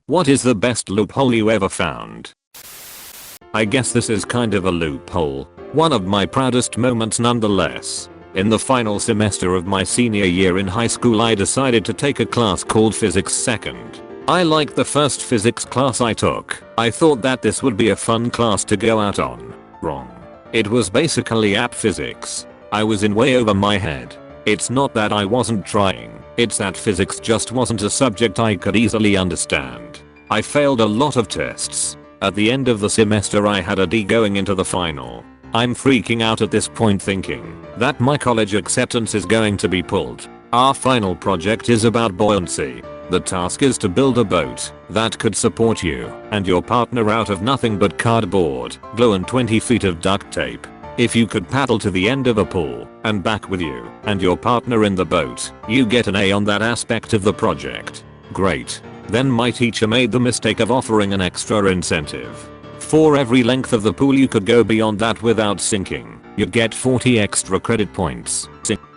What is the best loophole you ever found? I guess this is kind of a loophole. One of my proudest moments nonetheless. In the final semester of my senior year in high school, I decided to take a class called Physics Second. I liked the first physics class I took. I thought that this would be a fun class to go out on. Wrong. It was basically app physics. I was in way over my head. It's not that I wasn't trying, it's that physics just wasn't a subject I could easily understand. I failed a lot of tests. At the end of the semester I had a D going into the final. I'm freaking out at this point, thinking that my college acceptance is going to be pulled. Our final project is about buoyancy. The task is to build a boat that could support you and your partner out of nothing but cardboard, glue and 20 feet of duct tape. If you could paddle to the end of a pool and back with you and your partner in the boat, you get an A on that aspect of the project. Great. Then my teacher made the mistake of offering an extra incentive. For every length of the pool you could go beyond that without sinking, you'd get 40 extra credit points.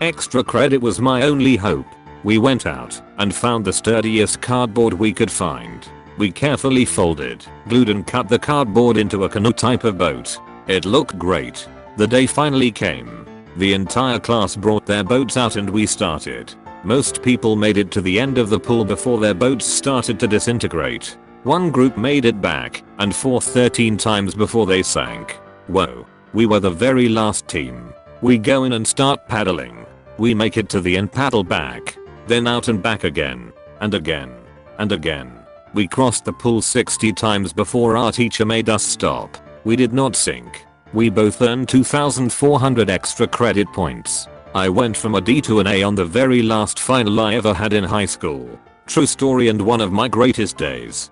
Extra credit was my only hope. We went out and found the sturdiest cardboard we could find. We carefully folded, glued and cut the cardboard into a canoe type of boat. It looked great. The day finally came. The entire class brought their boats out and we started. Most people made it to the end of the pool before their boats started to disintegrate. One group made it back and forth 13 times before they sank. Whoa. We were the very last team. We go in and start paddling. We make it to the end, paddle back. Then out and back again. And again. And again. We crossed the pool 60 times before our teacher made us stop. We did not sink. We both earned 2,400 extra credit points. I went from a D to an A on the very last final I ever had in high school. True story and one of my greatest days.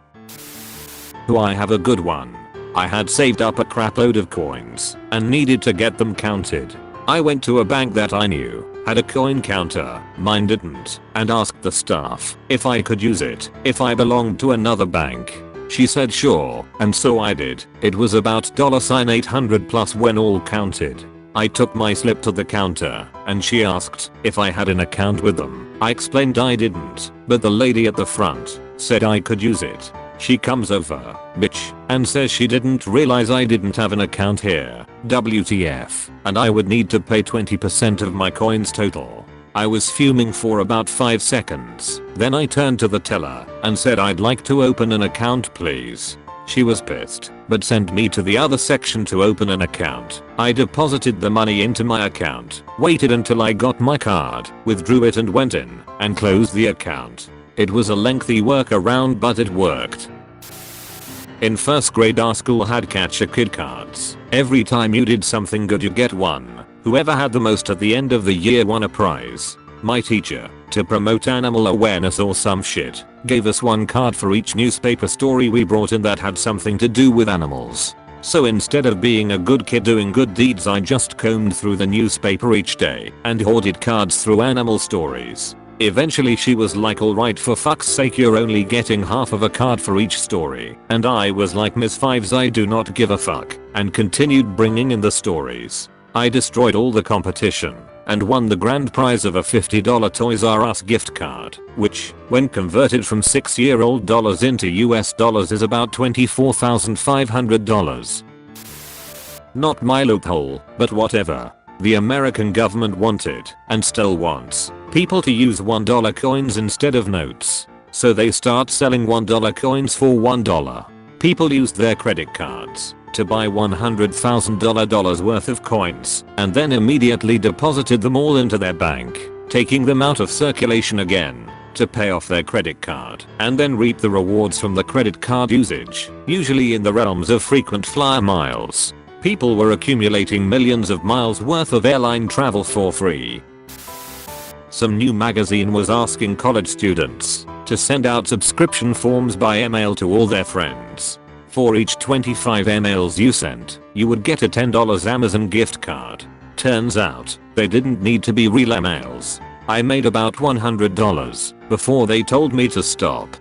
I have a good one. I had saved up a crapload of coins and needed to get them counted. I went to a bank that I knew had a coin counter, mine didn't, and asked the staff if I could use it if I belonged to another bank. She said sure, and so I did. It was about $800 plus when all counted. I took my slip to the counter and she asked if I had an account with them. I explained I didn't, but the lady at the front said I could use it. She comes over, bitch, and says she didn't realize I didn't have an account here, WTF, and I would need to pay 20% of my coins total. I was fuming for about 5 seconds. Then I turned to the teller and said I'd like to open an account please. She was pissed, but sent me to the other section to open an account. I deposited the money into my account, waited until I got my card, withdrew it and went in and closed the account. It was a lengthy workaround but it worked. In first grade our school had catch a kid cards. Every time you did something good you get one. Whoever had the most at the end of the year won a prize. My teacher, to promote animal awareness or some shit, gave us one card for each newspaper story we brought in that had something to do with animals. So instead of being a good kid doing good deeds, I just combed through the newspaper each day and hoarded cards through animal stories. Eventually she was like, alright, for fuck's sake you're only getting half of a card for each story. And I was like, Miss Fives, I do not give a fuck, and continued bringing in the stories. I destroyed all the competition and won the grand prize of a $50 Toys R Us gift card, which, when converted from 6-year-old dollars into US dollars, is about $24,500. Not my loophole, but whatever. The American government wanted, and still wants, people to use $1 coins instead of notes. So they start selling $1 coins for $1. People used their credit cards to buy $100,000 worth of coins and then immediately deposited them all into their bank, taking them out of circulation again to pay off their credit card and then reap the rewards from the credit card usage, usually in the realms of frequent flyer miles. People were accumulating millions of miles worth of airline travel for free. Some new magazine was asking college students to send out subscription forms by email to all their friends. For each 25 emails you sent, you would get a $10 Amazon gift card. Turns out, they didn't need to be real emails. I made about $100 before they told me to stop.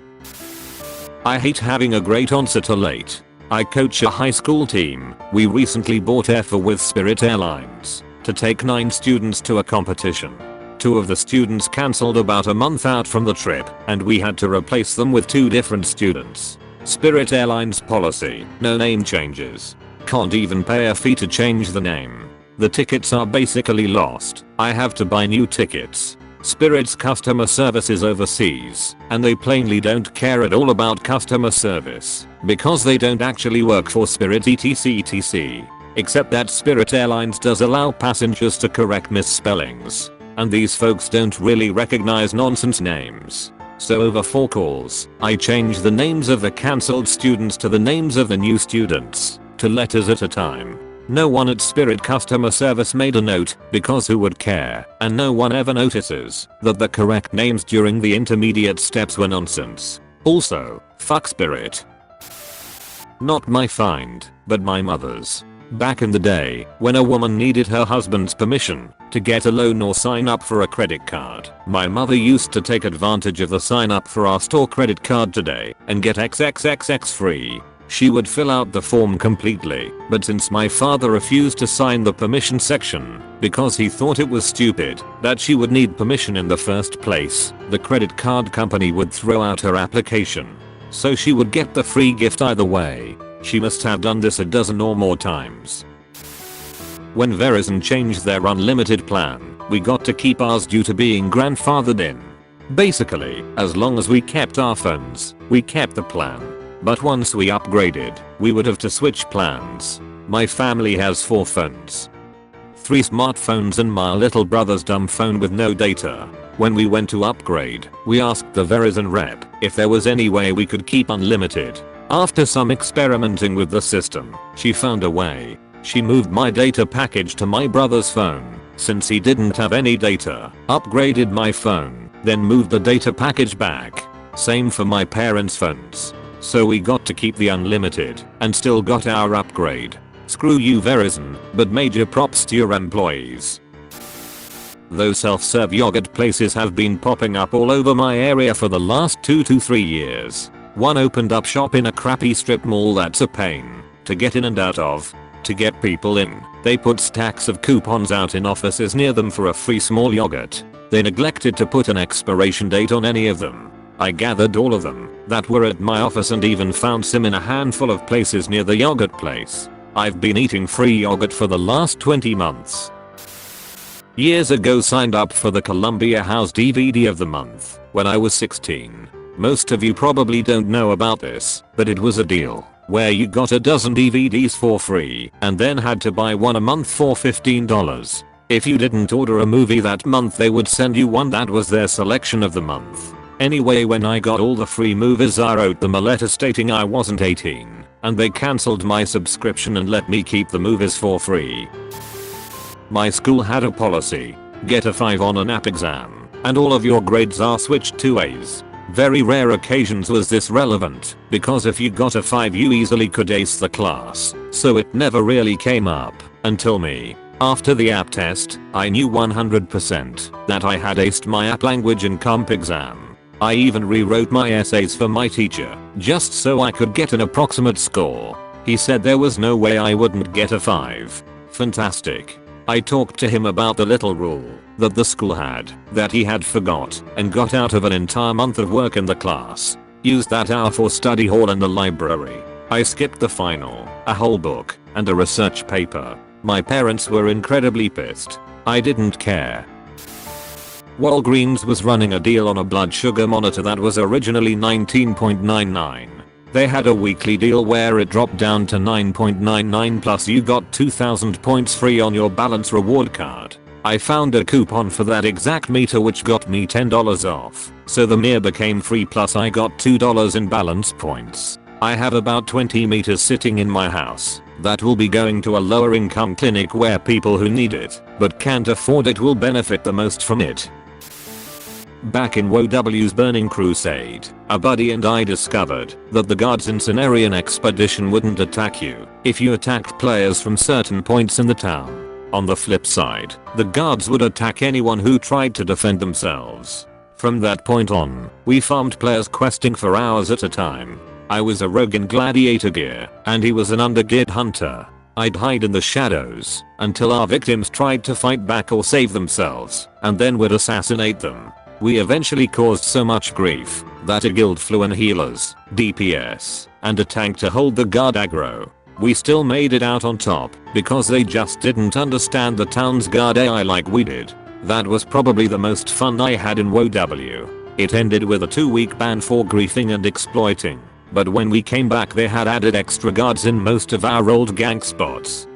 I hate having a great answer to late. I coach a high school team. We recently bought airfare with Spirit Airlines to take 9 students to a competition. 2 of the students cancelled about a month out from the trip, and we had to replace them with 2 different students. Spirit Airlines policy, no name changes. Can't even pay a fee to change the name. The tickets are basically lost. I have to buy new tickets. Spirit's customer service is overseas, and they plainly don't care at all about customer service, because they don't actually work for Spirit etc. Except that Spirit Airlines does allow passengers to correct misspellings, and these folks don't really recognize nonsense names. So over 4 calls, I changed the names of the cancelled students to the names of the new students, 2 letters at a time. No one at Spirit customer service made a note, because who would care, and no one ever notices that the correct names during the intermediate steps were nonsense. Also, fuck Spirit. Not my find, but my mother's. Back in the day, when a woman needed her husband's permission to get a loan or sign up for a credit card, my mother used to take advantage of the sign up for our store credit card today and get XXXX free. She would fill out the form completely, but since my father refused to sign the permission section because he thought it was stupid that she would need permission in the first place, the credit card company would throw out her application. So she would get the free gift either way. She must have done this a dozen or more times. When Verizon changed their unlimited plan, we got to keep ours due to being grandfathered in. Basically, as long as we kept our phones, we kept the plan. But once we upgraded, we would have to switch plans. My family has 4 phones. 3 smartphones and my little brother's dumb phone with no data. When we went to upgrade, we asked the Verizon rep if there was any way we could keep unlimited. After some experimenting with the system, she found a way. She moved my data package to my brother's phone, since he didn't have any data, upgraded my phone, then moved the data package back. Same for my parents' phones. So we got to keep the unlimited, and still got our upgrade. Screw you Verizon, but major props to your employees. Those self-serve yogurt places have been popping up all over my area for the last 2 to 3 years. One opened up shop in a crappy strip mall that's a pain to get in and out of. To get people in, they put stacks of coupons out in offices near them for a free small yogurt. They neglected to put an expiration date on any of them. I gathered all of them that were at my office and even found some in a handful of places near the yogurt place. I've been eating free yogurt for the last 20 months. Years ago signed up for the Columbia House DVD of the month when I was 16. Most of you probably don't know about this, but it was a deal where you got a dozen DVDs for free and then had to buy one a month for $15. If you didn't order a movie that month they would send you one that was their selection of the month. Anyway, when I got all the free movies I wrote them a letter stating I wasn't 18 and they cancelled my subscription and let me keep the movies for free. My school had a policy, get a 5 on an app exam and all of your grades are switched to A's. Very rare occasions was this relevant, because if you got a 5 you easily could ace the class, so it never really came up until me. After the app test, I knew 100% that I had aced my app language and comp exam. I even rewrote my essays for my teacher, just so I could get an approximate score. He said there was no way I wouldn't get a 5. Fantastic. I talked to him about the little rule that the school had that he had forgot and got out of an entire month of work in the class. Used that hour for study hall and the library. I skipped the final, a whole book, and a research paper. My parents were incredibly pissed. I didn't care. Walgreens was running a deal on a blood sugar monitor that was originally $19.99. They had a weekly deal where it dropped down to $9.99 plus you got 2,000 points free on your balance reward card. I found a coupon for that exact meter which got me $10 off, so the mirror became free plus I got $2 in balance points. I have about 20 meters sitting in my house that will be going to a lower income clinic where people who need it but can't afford it will benefit the most from it. Back in WoW's Burning Crusade, a buddy and I discovered that the guards in Cenarian Expedition wouldn't attack you if you attacked players from certain points in the town. On the flip side, the guards would attack anyone who tried to defend themselves. From that point on, we farmed players questing for hours at a time. I was a rogue in gladiator gear, and he was an undergeared hunter. I'd hide in the shadows until our victims tried to fight back or save themselves, and then would assassinate them. We eventually caused so much grief that a guild flew in healers, DPS, and a tank to hold the guard aggro. We still made it out on top because they just didn't understand the town's guard AI like we did. That was probably the most fun I had in WoW. It ended with a 2-week ban for griefing and exploiting. But when we came back they had added extra guards in most of our old gank spots.